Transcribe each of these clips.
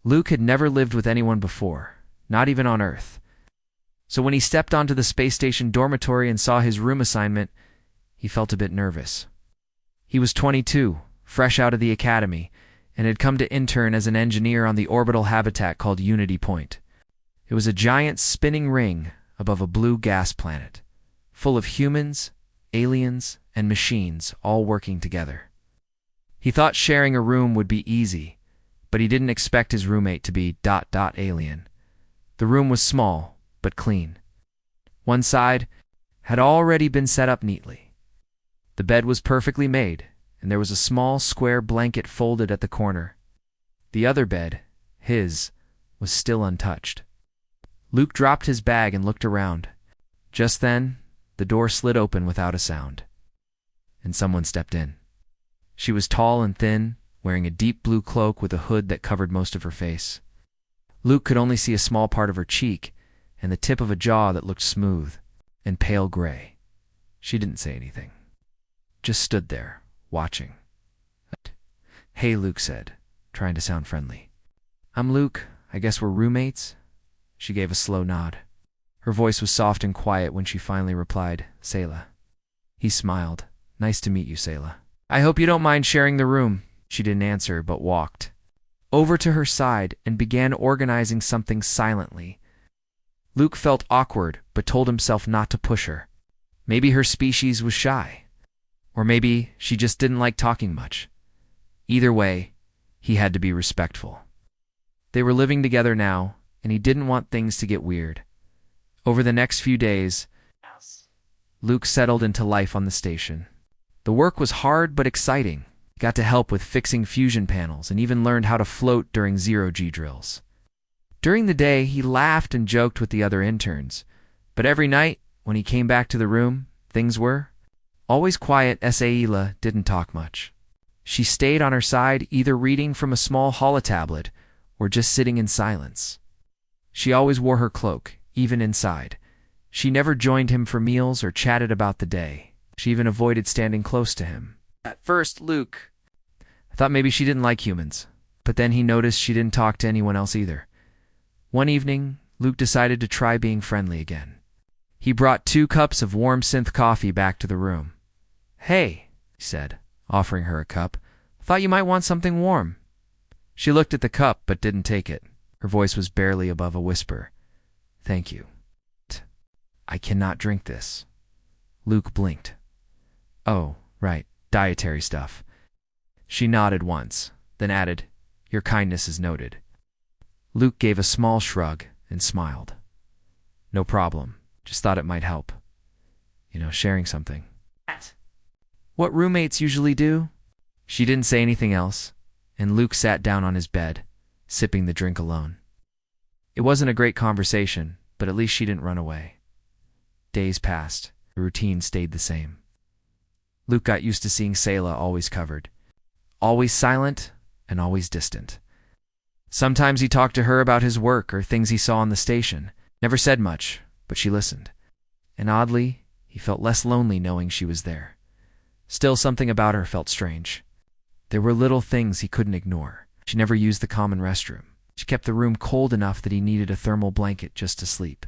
Luke had never lived with anyone before, not even on Earth. So when he stepped onto the space station dormitory and saw his room assignment, he felt a bit nervous. He was 22, fresh out of the academy, and had come to intern as an engineer on the orbital habitat called Unity Point. It was a giant spinning ring above a blue gas planet, full of humans, aliens, and machines all working together. He thought sharing a room would be easy, but he didn't expect his roommate to be ... alien. The room was small, but clean. One side had already been set up neatly. The bed was perfectly made, and there was a small square blanket folded at the corner. The other bed, his, was still untouched. Luke dropped his bag and looked around. Just then, the door slid open without a sound, and someone stepped in. She was tall and thin, wearing a deep blue cloak with a hood that covered most of her face. Luke could only see a small part of her cheek and the tip of a jaw that looked smooth and pale gray. She didn't say anything, just stood there, watching. "Hey," Luke said, trying to sound friendly. "I'm Luke. I guess we're roommates?" She gave a slow nod. Her voice was soft and quiet when she finally replied, "Sayla." He smiled. "Nice to meet you, Sayla. I hope you don't mind sharing the room." She didn't answer, but walked over to her side and began organizing something silently. Luke felt awkward, but told himself not to push her. Maybe her species was shy. Or maybe she just didn't like talking much. Either way, he had to be respectful. They were living together now, and he didn't want things to get weird. Over the next few days, Luke settled into life on the station. The work was hard but exciting. He got to help with fixing fusion panels and even learned how to float during zero-G drills. During the day, he laughed and joked with the other interns, but every night, when he came back to the room, things were always quiet. Sayla didn't talk much. She stayed on her side, either reading from a small holotablet or just sitting in silence. She always wore her cloak, even inside. She never joined him for meals or chatted about the day. She even avoided standing close to him. At first, Luke thought maybe she didn't like humans, but then he noticed she didn't talk to anyone else either. One evening, Luke decided to try being friendly again. He brought 2 cups of warm synth coffee back to the room. "Hey," he said, offering her a cup. "Thought you might want something warm." She looked at the cup but didn't take it. Her voice was barely above a whisper. "Thank you. I cannot drink this." Luke blinked. "Oh, right, dietary stuff." She nodded once, then added, "Your kindness is noted." Luke gave a small shrug and smiled. "No problem. Just thought it might help. Sharing something." "What roommates usually do?" She didn't say anything else, and Luke sat down on his bed, sipping the drink alone. It wasn't a great conversation, but at least she didn't run away. Days passed. The routine stayed the same. Luke got used to seeing Sayla always covered, always silent, and always distant. Sometimes he talked to her about his work or things he saw on the station. Never said much, but she listened. And oddly, he felt less lonely knowing she was there. Still, something about her felt strange. There were little things he couldn't ignore. She never used the common restroom. She kept the room cold enough that he needed a thermal blanket just to sleep.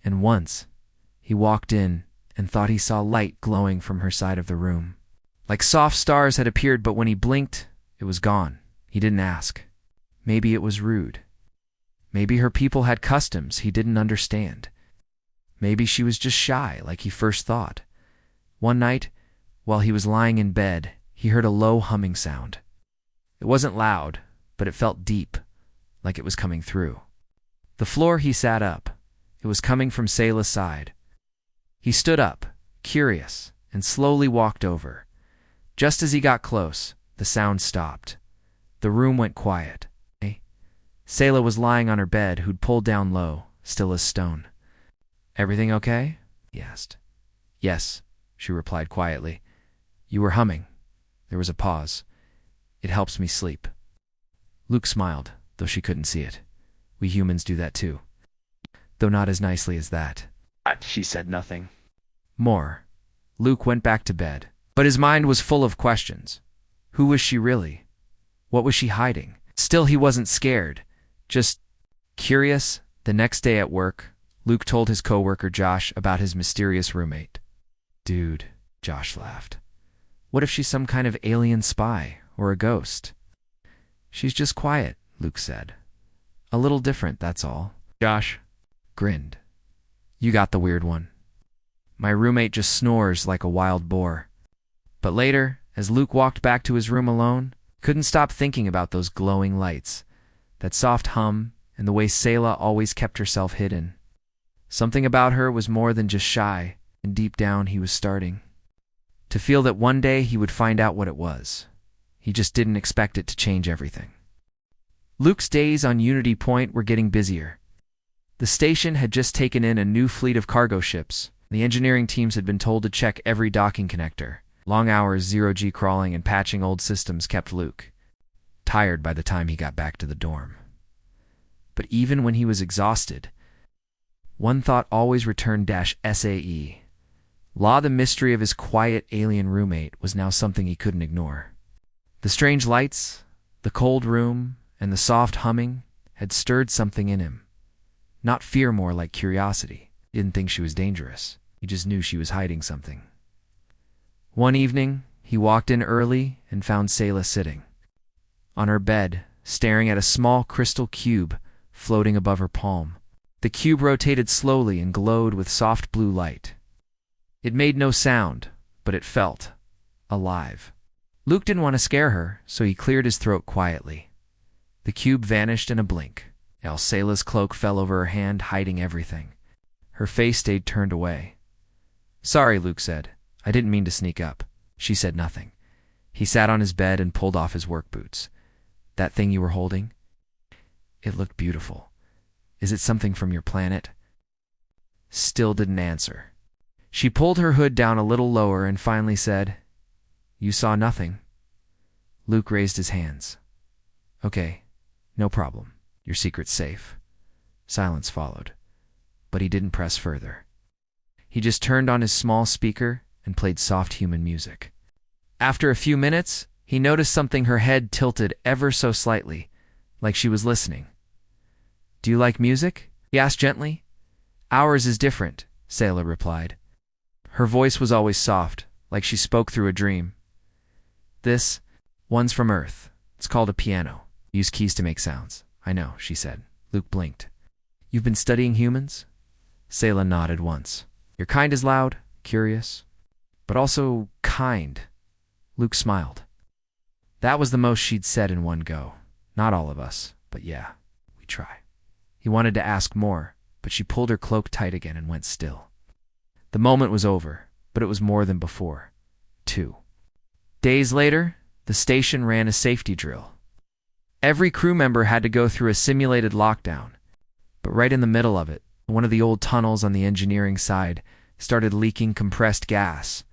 And once, he walked in and thought he saw light glowing from her side of the room. Like soft stars had appeared, but when he blinked, it was gone. He didn't ask. Maybe it was rude. Maybe her people had customs he didn't understand. Maybe she was just shy, like he first thought. One night, while he was lying in bed, he heard a low humming sound. It wasn't loud, but it felt deep, like it was coming through. The floor, he sat up. It was coming from Sayla's side. He stood up, curious, and slowly walked over. Just as he got close, the sound stopped. The room went quiet. Sayla was lying on her bed, who'd pulled down low, still as stone. "Everything okay?" he asked. "Yes," she replied quietly. "You were humming." There was a pause. "It helps me sleep." Luke smiled, though she couldn't see it. "We humans do that too. Though not as nicely as that." She said nothing more. Luke went back to bed, but his mind was full of questions. Who was she really? What was she hiding? Still, he wasn't scared. Just curious. The next day at work, Luke told his coworker Josh about his mysterious roommate. Dude, Josh laughed. What if she's some kind of alien spy or a ghost? She's just quiet, Luke said. A little different, that's all. Josh grinned. You got the weird one. My roommate just snores like a wild boar. But later, as Luke walked back to his room alone, couldn't stop thinking about those glowing lights, that soft hum, and the way Selah always kept herself hidden. Something about her was more than just shy, and deep down he was starting to feel that one day he would find out what it was. He just didn't expect it to change everything. Luke's days on Unity Point were getting busier. The station had just taken in a new fleet of cargo ships. The engineering teams had been told to check every docking connector. Long hours zero-G crawling and patching old systems kept Luke tired by the time he got back to the dorm. But even when he was exhausted, one thought always returned SAE. The mystery of his quiet alien roommate was now something he couldn't ignore. The strange lights, the cold room, and the soft humming had stirred something in him. Not fear, more like curiosity. He didn't think she was dangerous. He just knew she was hiding something. One evening, he walked in early and found Selah sitting on her bed, staring at a small crystal cube floating above her palm. The cube rotated slowly and glowed with soft blue light. It made no sound, but it felt alive. Luke didn't want to scare her, so he cleared his throat quietly. The cube vanished in a blink. Selah's cloak fell over her hand, hiding everything. Her face stayed turned away. Sorry, Luke said. I didn't mean to sneak up. She said nothing. He sat on his bed and pulled off his work boots. That thing you were holding? It looked beautiful. Is it something from your planet? Still didn't answer. She pulled her hood down a little lower and finally said, You saw nothing. Luke raised his hands. Okay, no problem. Your secret's safe. Silence followed, but he didn't press further. He just turned on his small speaker and played soft human music. After a few minutes, he noticed something. Her head tilted ever so slightly, like she was listening. Do you like music? He asked gently. Ours is different, Selah replied. Her voice was always soft, like she spoke through a dream. This one's from Earth. It's called a piano. Use keys to make sounds. I know, she said. Luke blinked. You've been studying humans? Selah nodded once. Your kind is loud, curious, but also kind. Luke smiled. That was the most she'd said in one go. Not all of us, but yeah, we try. He wanted to ask more, but she pulled her cloak tight again and went still. The moment was over, but it was more than before. 2 days later, the station ran a safety drill. Every crew member had to go through a simulated lockdown, but right in the middle of it, one of the old tunnels on the engineering side started leaking compressed gas,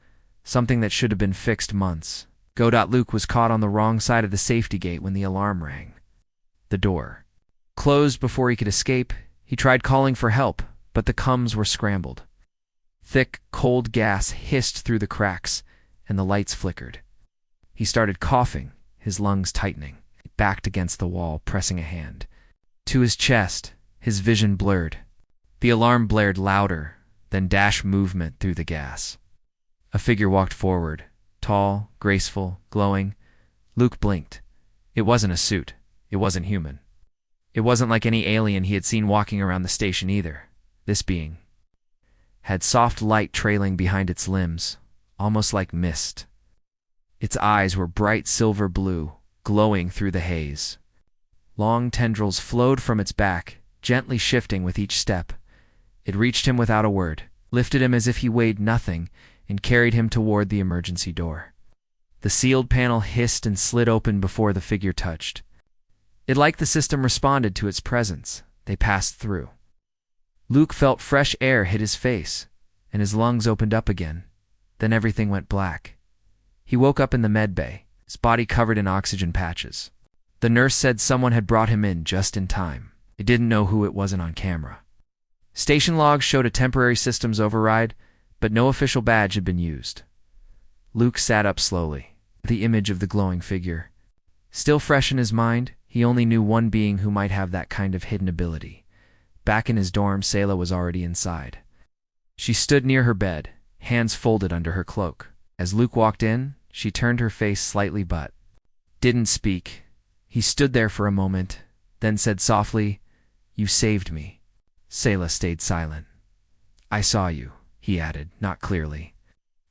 something that should have been fixed months. Luke was caught on the wrong side of the safety gate when the alarm rang. The door closed before he could escape. He tried calling for help, but the comms were scrambled. Thick, cold gas hissed through the cracks, and the lights flickered. He started coughing, his lungs tightening. He backed against the wall, pressing a hand to his chest, his vision blurred. The alarm blared louder, then dashed movement through the gas. A figure walked forward, tall, graceful, glowing. Luke blinked. It wasn't a suit. It wasn't human. It wasn't like any alien he had seen walking around the station either. This being had soft light trailing behind its limbs, almost like mist. Its eyes were bright silver blue, glowing through the haze. Long tendrils flowed from its back, gently shifting with each step. It reached him without a word, lifted him as if he weighed nothing, and carried him toward the emergency door. The sealed panel hissed and slid open before the figure touched. It like the system responded to its presence. They passed through. Luke felt fresh air hit his face, and his lungs opened up again. Then everything went black. He woke up in the med bay, his body covered in oxygen patches. The nurse said someone had brought him in just in time. They didn't know who. It wasn't on camera. Station logs showed a temporary systems override, but no official badge had been used. Luke sat up slowly, the image of the glowing figure still fresh in his mind. He only knew one being who might have that kind of hidden ability. Back in his dorm, Sayla was already inside. She stood near her bed, hands folded under her cloak. As Luke walked in, she turned her face slightly but didn't speak. He stood there for a moment, then said softly, "You saved me." Sayla stayed silent. "I saw you," he added, not clearly.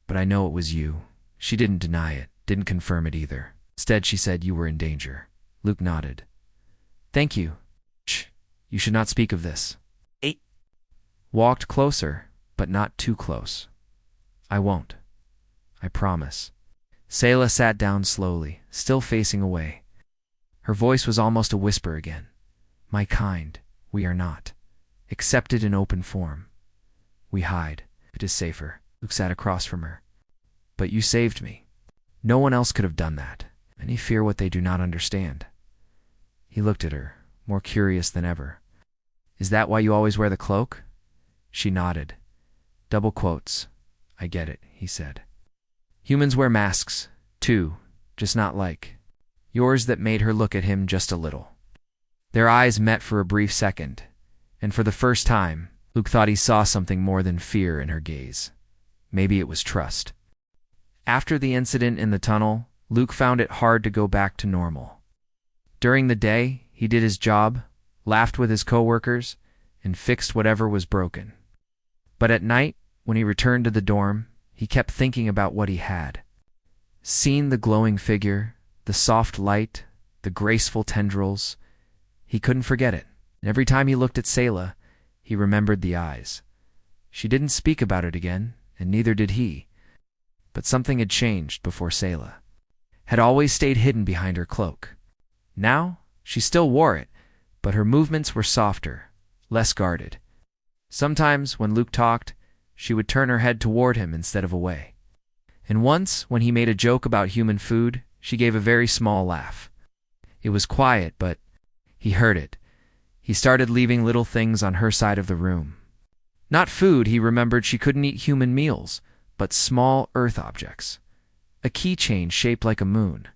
"But I know it was you." She didn't deny it, didn't confirm it either. Instead, she said, "You were in danger." Luke nodded. "Thank you." "Shh, you should not speak of this." "Eight." Walked closer, but not too close. "I won't. I promise." Sayla sat down slowly, still facing away. Her voice was almost a whisper again. "My kind, we are not. Accepted in open form. We hide. It is safer." Luke sat across from her. "But you saved me. No one else could have done that. Many fear what they do not understand." He looked at her, more curious than ever. "Is that why you always wear the cloak?" She nodded. "Double quotes. I get it," he said. "Humans wear masks, too, just not like yours." That made her look at him just a little. Their eyes met for a brief second, and for the first time, Luke thought he saw something more than fear in her gaze. Maybe it was trust. After the incident in the tunnel, Luke found it hard to go back to normal. During the day, he did his job, laughed with his coworkers, and fixed whatever was broken. But at night, when he returned to the dorm, he kept thinking about what he had seen: the glowing figure, the soft light, the graceful tendrils. He couldn't forget it. And every time he looked at Sayla, he remembered the eyes. She didn't speak about it again, and neither did he. But something had changed before Sayla had always stayed hidden behind her cloak. Now, she still wore it, but her movements were softer, less guarded. Sometimes, when Luke talked, she would turn her head toward him instead of away. And once, when he made a joke about human food, she gave a very small laugh. It was quiet, but he heard it. He started leaving little things on her side of the room. Not food, he remembered. She couldn't eat human meals, but small earth objects. A keychain shaped like a moon.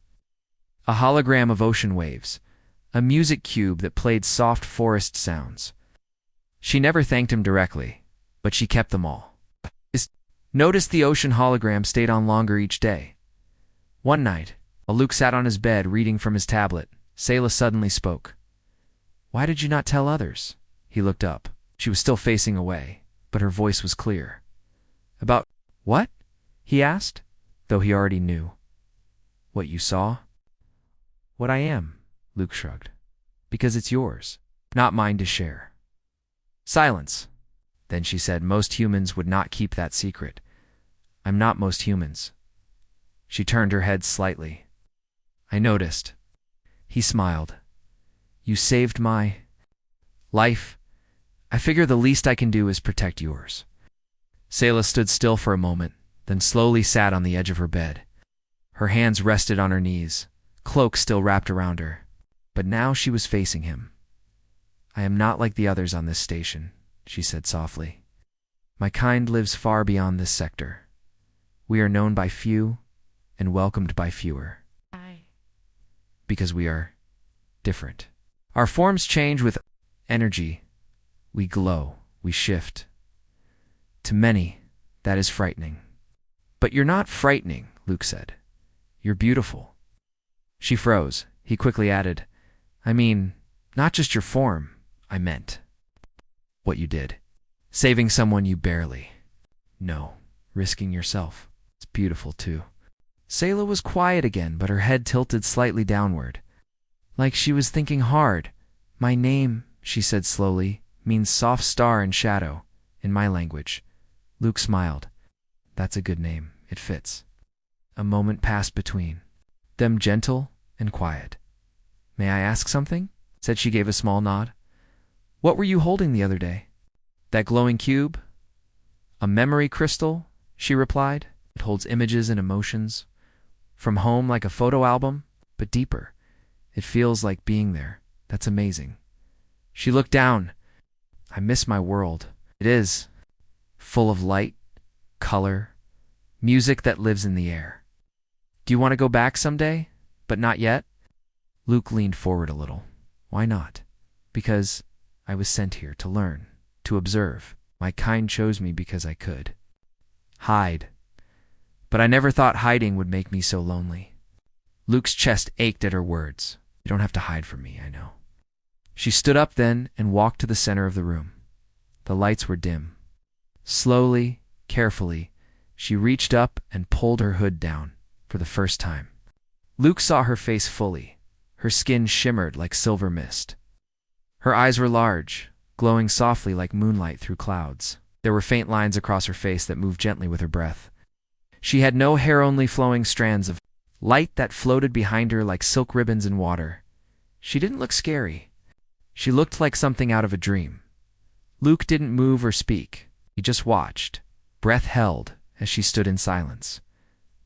A hologram of ocean waves. A music cube that played soft forest sounds. She never thanked him directly, but she kept them all. Noticed the ocean hologram stayed on longer each day. One night, while Luke sat on his bed reading from his tablet, Sayla suddenly spoke. "Why did you not tell others?" He looked up. She was still facing away, but her voice was clear. "About what?" he asked, though he already knew. "What you saw?" "What I am," Luke shrugged. "Because it's yours, not mine to share." Silence. Then she said, "Most humans would not keep that secret. I'm not most humans." She turned her head slightly. "I noticed." He smiled. "You saved my life. I figure the least I can do is protect yours." Sayla stood still for a moment, then slowly sat on the edge of her bed. Her hands rested on her knees, cloak still wrapped around her. But now she was facing him. "I am not like the others on this station," she said softly. "My kind lives far beyond this sector. We are known by few and welcomed by fewer. Because we are different. Our forms change with energy. We glow, we shift. To many, that is frightening." "But you're not frightening," Luke said. "You're beautiful." She froze. He quickly added, "I mean, not just your form. I meant what you did. Saving someone you barely know. Risking yourself. It's beautiful, too." Sayla was quiet again, but her head tilted slightly downward, like she was thinking hard. "My name," she said slowly, "means soft star in shadow, in my language." Luke smiled. "That's a good name. It fits." A moment passed between them, gentle and quiet. "May I ask something?" said she. Gave a small nod. "What were you holding the other day?" "That glowing cube?" "A memory crystal," she replied. "It holds images and emotions. From home, like a photo album, but deeper. It feels like being there. That's amazing." She looked down. "I miss my world. It is full of light, color, music that lives in the air. Do you want to go back someday, but not yet?" Luke leaned forward a little. Why not? Because I was sent here to learn, to observe. My kind chose me because I could. Hide. But I never thought hiding would make me so lonely. Luke's chest ached at her words. You don't have to hide from me, I know. She stood up then and walked to the center of the room. The lights were dim. Slowly, carefully, she reached up and pulled her hood down for the first time. Luke saw her face fully. Her skin shimmered like silver mist. Her eyes were large, glowing softly like moonlight through clouds. There were faint lines across her face that moved gently with her breath. She had no hair, only flowing strands of light that floated behind her like silk ribbons in water. She didn't look scary. She looked like something out of a dream. Luke didn't move or speak. He just watched, breath held, as she stood in silence.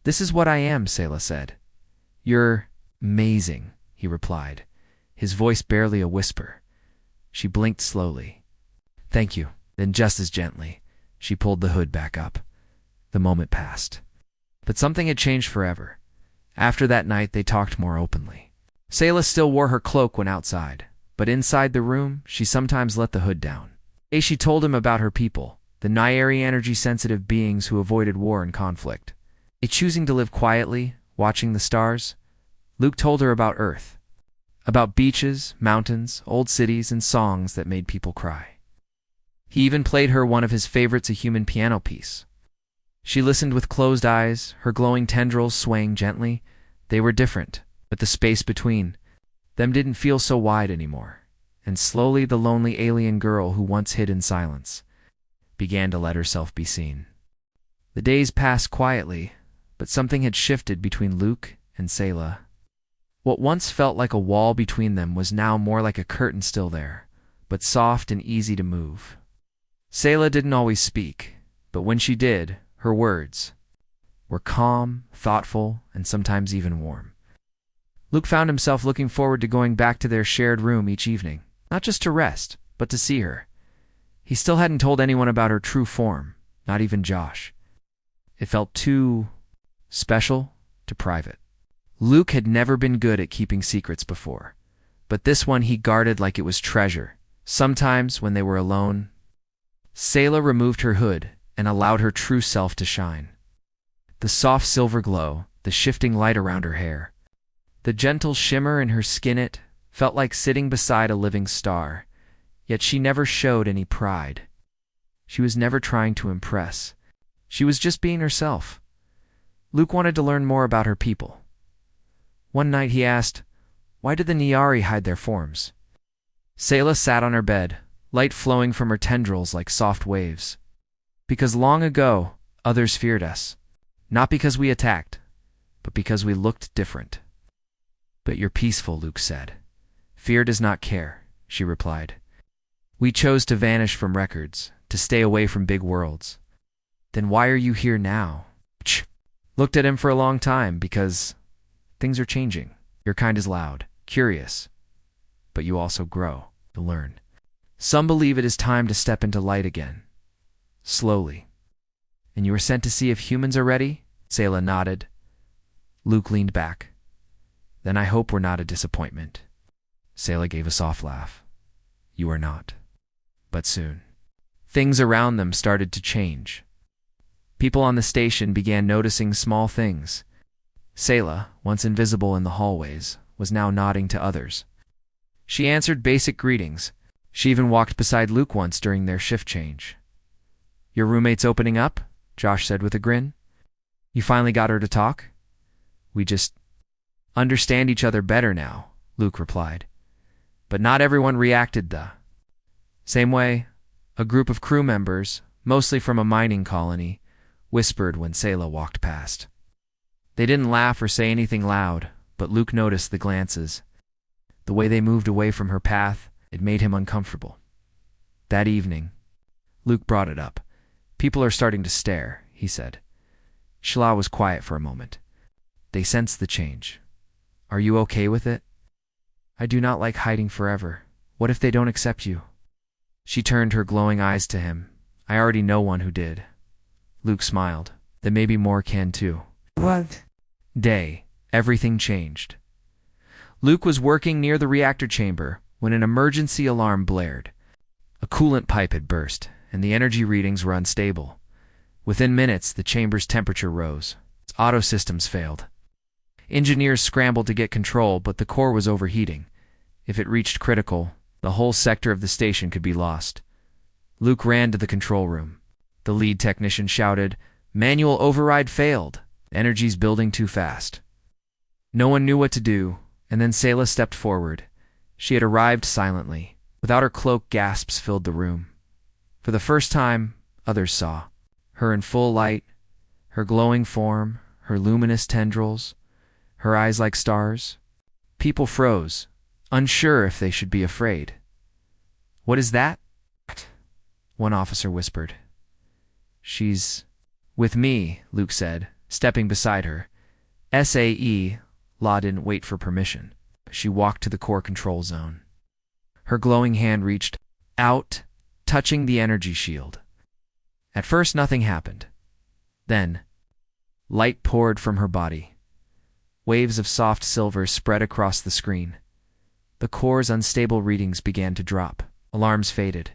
This is what I am, Selah said. You're amazing, he replied, his voice barely a whisper. She blinked slowly. Thank you. Then just as gently, she pulled the hood back up. The moment passed. But something had changed forever. After that night, they talked more openly. Selah still wore her cloak when outside, but inside the room, she sometimes let the hood down. She told him about her people, the Nyari energy-sensitive beings who avoided war and conflict. Choosing to live quietly, watching the stars, Luke told her about Earth, about beaches, mountains, old cities, and songs that made people cry. He even played her one of his favorites, a human piano piece. She listened with closed eyes, her glowing tendrils swaying gently. They were different, but the space between them didn't feel so wide anymore. And slowly the lonely alien girl who once hid in silence began to let herself be seen. The days passed quietly, but something had shifted between Luke and Selah. What once felt like a wall between them was now more like a curtain still there, but soft and easy to move. Selah didn't always speak, but when she did, her words were calm, thoughtful, and sometimes even warm. Luke found himself looking forward to going back to their shared room each evening, not just to rest, but to see her. He still hadn't told anyone about her true form, not even Josh. It felt too special to private. Luke had never been good at keeping secrets before, but this one he guarded like it was treasure. Sometimes, when they were alone, Selah removed her hood and allowed her true self to shine. The soft silver glow, the shifting light around her hair, the gentle shimmer in her skin, it felt like sitting beside a living star. Yet she never showed any pride. She was never trying to impress. She was just being herself. Luke wanted to learn more about her people. One night he asked, why did the Nyari hide their forms? Selah sat on her bed, light flowing from her tendrils like soft waves. Because long ago, others feared us. Not because we attacked, but because we looked different. But you're peaceful, Luke said. Fear does not care, she replied. We chose to vanish from records, to stay away from big worlds. Then why are you here now? Looked at him for a long time because things are changing. Your kind is loud, curious, but you also grow, to learn. Some believe it is time to step into light again. Slowly. And you were sent to see if humans are ready? Selah nodded. Luke leaned back. Then I hope we're not a disappointment. Selah gave a soft laugh. You are not. But soon. Things around them started to change. People on the station began noticing small things. Selah, once invisible in the hallways, was now nodding to others. She answered basic greetings. She even walked beside Luke once during their shift change. Your roommate's opening up? Josh said with a grin. You finally got her to talk? We just understand each other better now, Luke replied. But not everyone reacted the same way. A group of crew members, mostly from a mining colony, whispered when Selah walked past. They didn't laugh or say anything loud, but Luke noticed the glances. The way they moved away from her path, it made him uncomfortable. That evening, Luke brought it up. People are starting to stare, he said. Shala was quiet for a moment. They sensed the change. Are you okay with it? I do not like hiding forever. What if they don't accept you? She turned her glowing eyes to him. I already know one who did. Luke smiled. Then maybe more can too. What? Day. Everything changed. Luke was working near the reactor chamber when an emergency alarm blared. A coolant pipe had burst, and the energy readings were unstable. Within minutes, the chamber's temperature rose. Its auto systems failed. Engineers scrambled to get control, but the core was overheating. If it reached critical, the whole sector of the station could be lost. Luke ran to the control room. The lead technician shouted, "Manual override failed. Energy's building too fast." No one knew what to do, and then Sayla stepped forward. She had arrived silently. Without her cloak, gasps filled the room. For the first time, others saw. Her in full light, her glowing form, her luminous tendrils, her eyes like stars. People froze, unsure if they should be afraid. "What is that?" one officer whispered. "She's with me," Luke said, stepping beside her. SAE, Law didn't wait for permission. She walked to the core control zone. Her glowing hand reached out, touching the energy shield. At first, nothing happened. Then, light poured from her body. Waves of soft silver spread across the screen. The core's unstable readings began to drop. Alarms faded.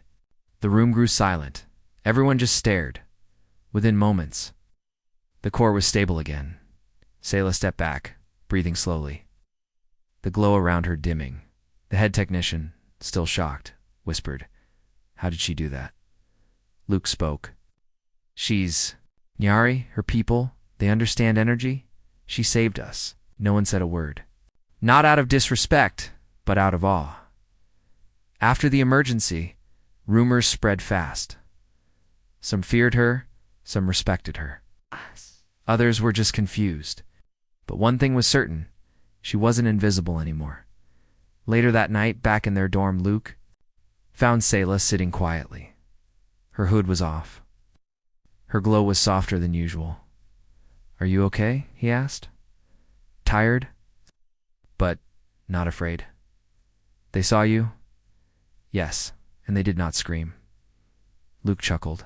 The room grew silent. Everyone just stared. Within moments, the core was stable again. Sayla stepped back, breathing slowly. The glow around her dimming. The head technician, still shocked, whispered, "How did she do that?" Luke spoke. "She's Nyari, her people, they understand energy. She saved us." No one said a word. Not out of disrespect, but out of awe. After the emergency, rumors spread fast. Some feared her, some respected her. Others were just confused. But one thing was certain, she wasn't invisible anymore. Later that night, back in their dorm, Luke found Sayla sitting quietly. Her hood was off. Her glow was softer than usual. "Are you okay?" he asked. "Tired, but not afraid." "They saw you?" "Yes, and they did not scream." Luke chuckled.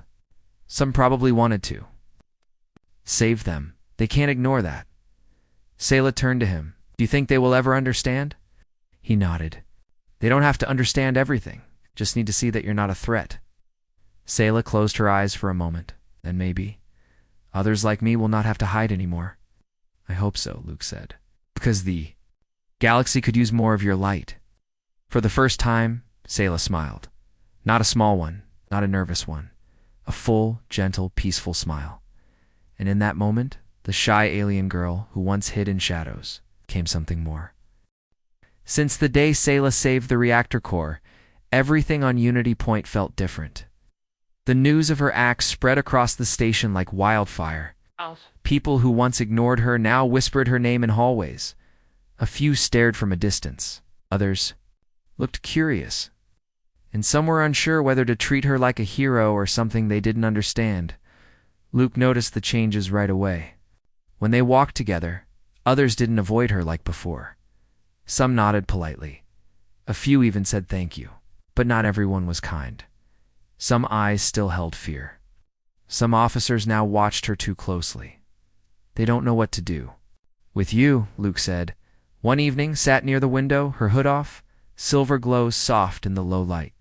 "Some probably wanted to. Save them. They can't ignore that." Sayla turned to him. "Do you think they will ever understand?" He nodded. "They don't have to understand everything. Just need to see that you're not a threat." Sayla closed her eyes for a moment. "Then maybe others like me will not have to hide anymore." "I hope so," Luke said. "Because the galaxy could use more of your light." For the first time, Sayla smiled. Not a small one, not a nervous one. A full, gentle, peaceful smile. And in that moment, the shy alien girl who once hid in shadows became something more. Since the day Sayla saved the reactor core, everything on Unity Point felt different. The news of her acts spread across the station like wildfire. People who once ignored her now whispered her name in hallways. A few stared from a distance. Others looked curious. And some were unsure whether to treat her like a hero or something they didn't understand. Luke noticed the changes right away. When they walked together, others didn't avoid her like before. Some nodded politely. A few even said thank you. But not everyone was kind. Some eyes still held fear. Some officers now watched her too closely. They don't know what to do. "With you," Luke said. One evening, sat near the window, her hood off, silver glows soft in the low light.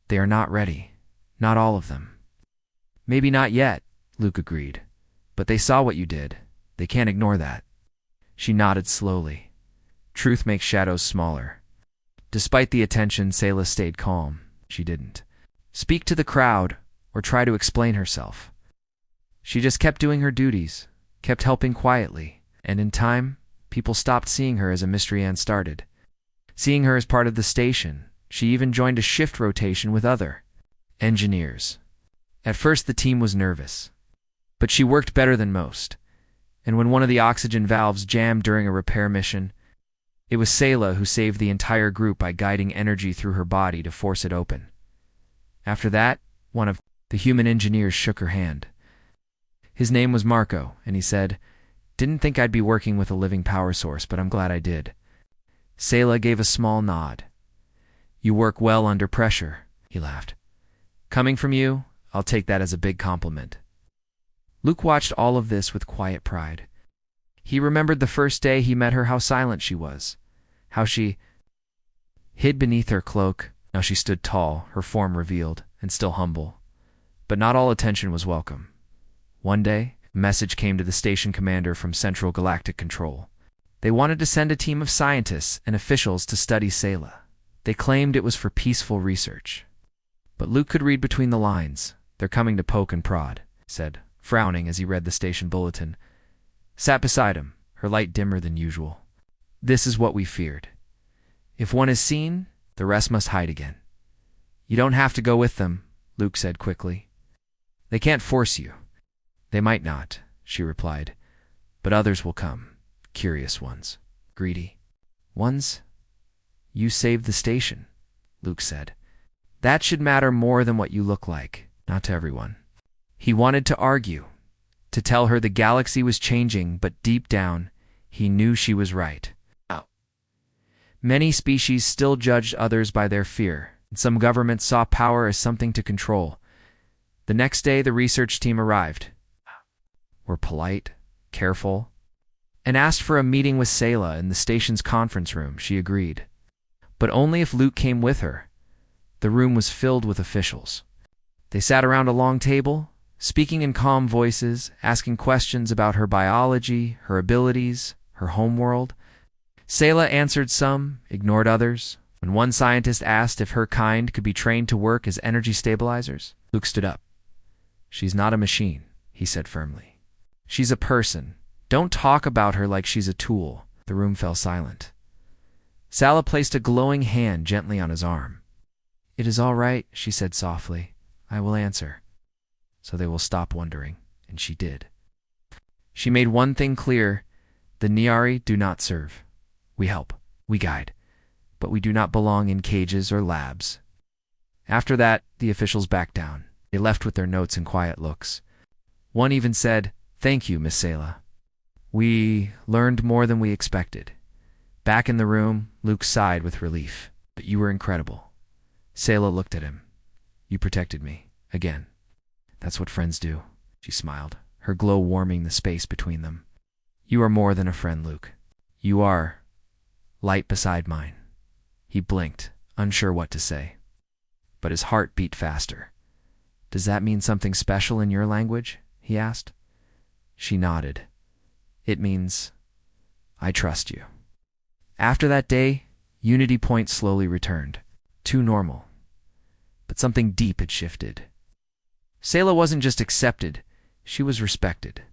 "They are not ready. Not all of them." "Maybe not yet," Luke agreed. "But they saw what you did. They can't ignore that." She nodded slowly. Truth makes shadows smaller. Despite the attention, Sayla stayed calm. She didn't speak to the crowd or try to explain herself. She just kept doing her duties, kept helping quietly, and in time, people stopped seeing her as a mystery and started seeing her as part of the station. She even joined a shift rotation with other engineers. At first, the team was nervous, but she worked better than most. And when one of the oxygen valves jammed during a repair mission, it was Sayla who saved the entire group by guiding energy through her body to force it open. After that, one of the human engineers shook her hand. His name was Marco, and he said, "Didn't think I'd be working with a living power source, but I'm glad I did." Sayla gave a small nod. "You work well under pressure," he laughed. "Coming from you, I'll take that as a big compliment." Luke watched all of this with quiet pride. He remembered the first day he met her, how silent she was, how she hid beneath her cloak. Now she stood tall, her form revealed, and still humble. But not all attention was welcome. One day, a message came to the station commander from Central Galactic Control. They wanted to send a team of scientists and officials to study Sayla. They claimed it was for peaceful research. But Luke could read between the lines. "They're coming to poke and prod," he said, frowning as he read the station bulletin. Sat beside him, her light dimmer than usual. "This is what we feared. If one is seen, the rest must hide again." "You don't have to go with them," Luke said quickly. "They can't force you." "They might not," she replied, "but others will come. Curious ones. Greedy ones." "You saved the station," Luke said. "That should matter more than what you look like, not to everyone." He wanted to argue, to tell her the galaxy was changing, but deep down, he knew she was right. Many species still judged others by their fear, and some governments saw power as something to control. The next day, the research team arrived. Were polite, careful, and asked for a meeting with Sayla in the station's conference room. She agreed. But only if Luke came with her. The room was filled with officials. They sat around a long table, speaking in calm voices, asking questions about her biology, her abilities, her homeworld. Sayla answered some, ignored others. When one scientist asked if her kind could be trained to work as energy stabilizers, Luke stood up. "She's not a machine," he said firmly. "She's a person. Don't talk about her like she's a tool." The room fell silent. Sayla placed a glowing hand gently on his arm. "It is all right," she said softly. "I will answer." So they will stop wondering, and she did. She made one thing clear: the Niari do not serve. We help, we guide, but we do not belong in cages or labs. After that, the officials backed down. They left with their notes and quiet looks. One even said, "Thank you, Miss Sayla. We learned more than we expected." Back in the room, Luke sighed with relief. "But you were incredible." Sayla looked at him. "You protected me. Again. That's what friends do." She smiled, her glow warming the space between them. "You are more than a friend, Luke. You are light beside mine." He blinked, unsure what to say. But his heart beat faster. "Does that mean something special in your language?" he asked. She nodded. "It means, I trust you." After that day, Unity Point slowly returned. Too normal. But something deep had shifted. Sayla wasn't just accepted, she was respected.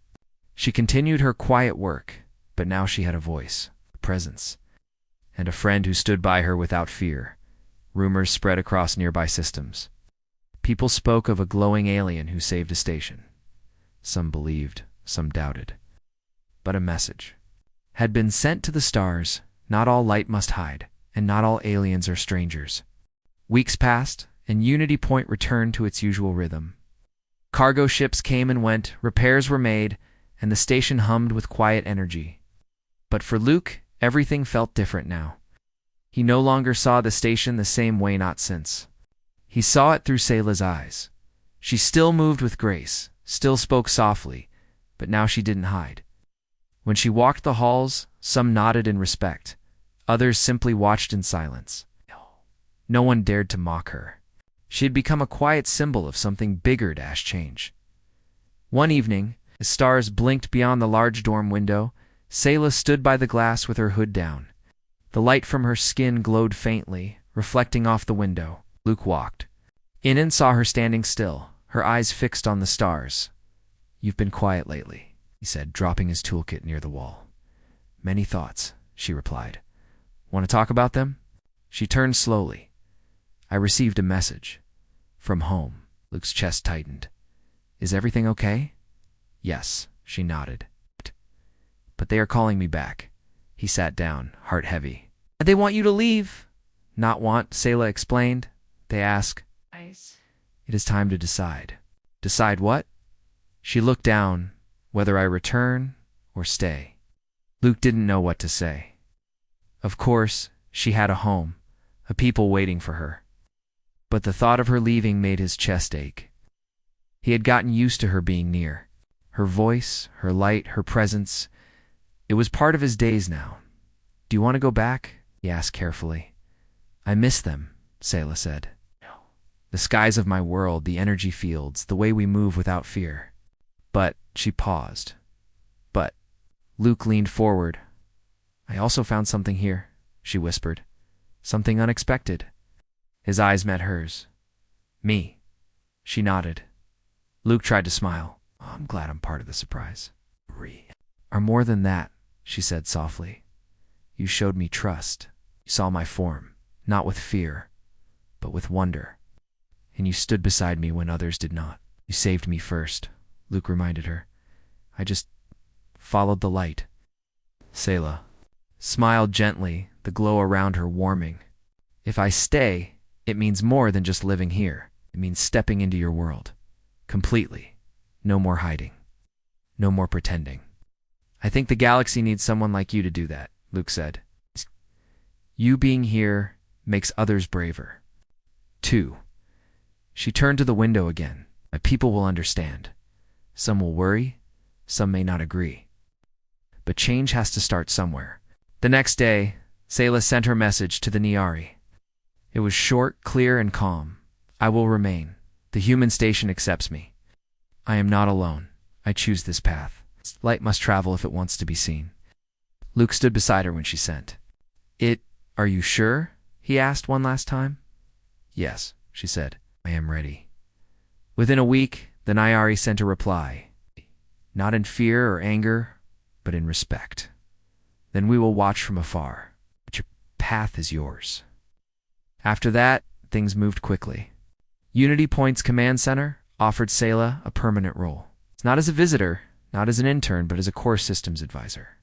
She continued her quiet work, but now she had a voice, a presence, and a friend who stood by her without fear. Rumors spread across nearby systems. People spoke of a glowing alien who saved a station. Some believed, some doubted. But a message had been sent to the stars: not all light must hide, and not all aliens are strangers. Weeks passed, and Unity Point returned to its usual rhythm. Cargo ships came and went, repairs were made, and the station hummed with quiet energy. But for Luke, everything felt different now. He no longer saw the station the same way, not since. He saw it through Sayla's eyes. She still moved with grace, still spoke softly, but now she didn't hide. When she walked the halls, some nodded in respect. Others simply watched in silence. No one dared to mock her. She had become a quiet symbol of something bigger to change. One evening, as stars blinked beyond the large dorm window, Sayla stood by the glass with her hood down. The light from her skin glowed faintly, reflecting off the window. Luke walked in and saw her standing still, her eyes fixed on the stars. "You've been quiet lately," he said, dropping his toolkit near the wall. "Many thoughts," she replied. "Want to talk about them?" She turned slowly. "I received a message. From home." Luke's chest tightened. "Is everything okay?" "Yes," she nodded. "But they are calling me back." He sat down, heart heavy. "They want you to leave." "Not want," Sayla explained. "They ask." Nice. "It is time to decide." "Decide what?" She looked down. "Whether I return or stay." Luke didn't know what to say. Of course, she had a home, a people waiting for her. But the thought of her leaving made his chest ache. He had gotten used to her being near. Her voice, her light, her presence. It was part of his days now. "Do you want to go back?" he asked carefully. I miss them, Sayla said. The skies of my world, the energy fields, the way we move without fear. But, she paused. But, Luke leaned forward. I also found something here, she whispered. Something unexpected. His eyes met hers. Me. She nodded. Luke tried to smile. Oh, I'm glad I'm part of the surprise. Are more than that, she said softly. You showed me trust. You saw my form, not with fear, but with wonder. And you stood beside me when others did not. You saved me first, Luke reminded her. I just followed the light. Sayla smiled gently, the glow around her warming. If I stay, it means more than just living here. It means stepping into your world. Completely. No more hiding. No more pretending. I think the galaxy needs someone like you to do that, Luke said. You being here makes others braver. 2. She turned to the window again. My people will understand. Some will worry, some may not agree. But change has to start somewhere. The next day, Sayla sent her message to the Niari. It was short, clear, and calm. I will remain. The human station accepts me. I am not alone. I choose this path. Light must travel if it wants to be seen. Luke stood beside her when she sent. Are you sure? He asked one last time. Yes, she said. I am ready. Within a week, the Niari sent a reply. Not in fear or anger, but in respect. Then we will watch from afar. But your path is yours. After that, things moved quickly. Unity Point's command center offered Sayla a permanent role. It's not as a visitor, not as an intern, but as a core systems advisor.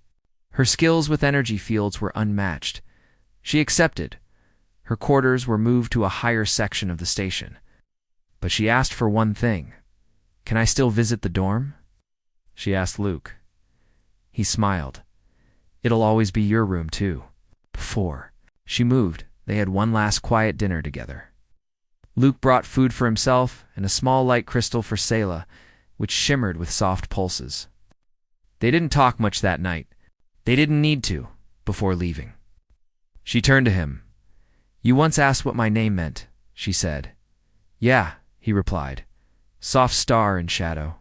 Her skills with energy fields were unmatched. She accepted. Her quarters were moved to a higher section of the station. But she asked for one thing. Can I still visit the dorm? She asked Luke. He smiled. It'll always be your room, too. Before she moved, they had one last quiet dinner together. Luke brought food for himself and a small light crystal for Sayla, which shimmered with soft pulses. They didn't talk much that night. They didn't need to, before leaving. She turned to him. You once asked what my name meant, she said. Yeah, he replied. Soft star in shadow.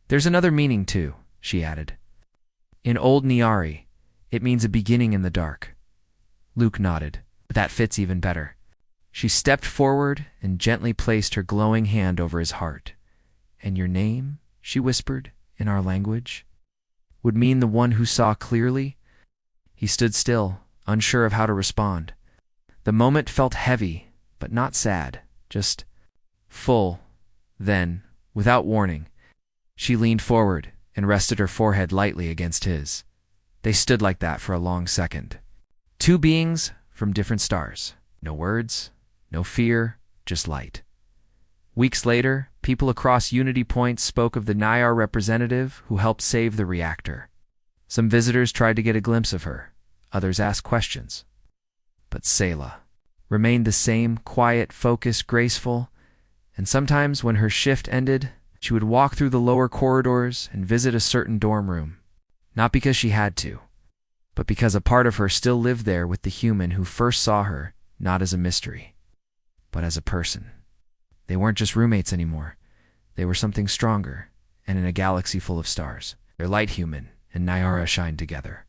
There's another meaning, too, she added. In Old Niari, it means a beginning in the dark. Luke nodded. That fits even better. She stepped forward and gently placed her glowing hand over his heart. And your name, she whispered, in our language, would mean the one who saw clearly? He stood still, unsure of how to respond. The moment felt heavy, but not sad, just full. Then, without warning, she leaned forward and rested her forehead lightly against his. They stood like that for a long second. Two beings from different stars. No words, no fear, just light. Weeks later, people across Unity Point spoke of the Nayar representative who helped save the reactor. Some visitors tried to get a glimpse of her. Others asked questions. But Sayla remained the same, quiet, focused, graceful, and sometimes when her shift ended, she would walk through the lower corridors and visit a certain dorm room. Not because she had to, but because a part of her still lived there with the human who first saw her, not as a mystery, but as a person. They weren't just roommates anymore. They were something stronger, and in a galaxy full of stars. Their light human and Nyara shined together.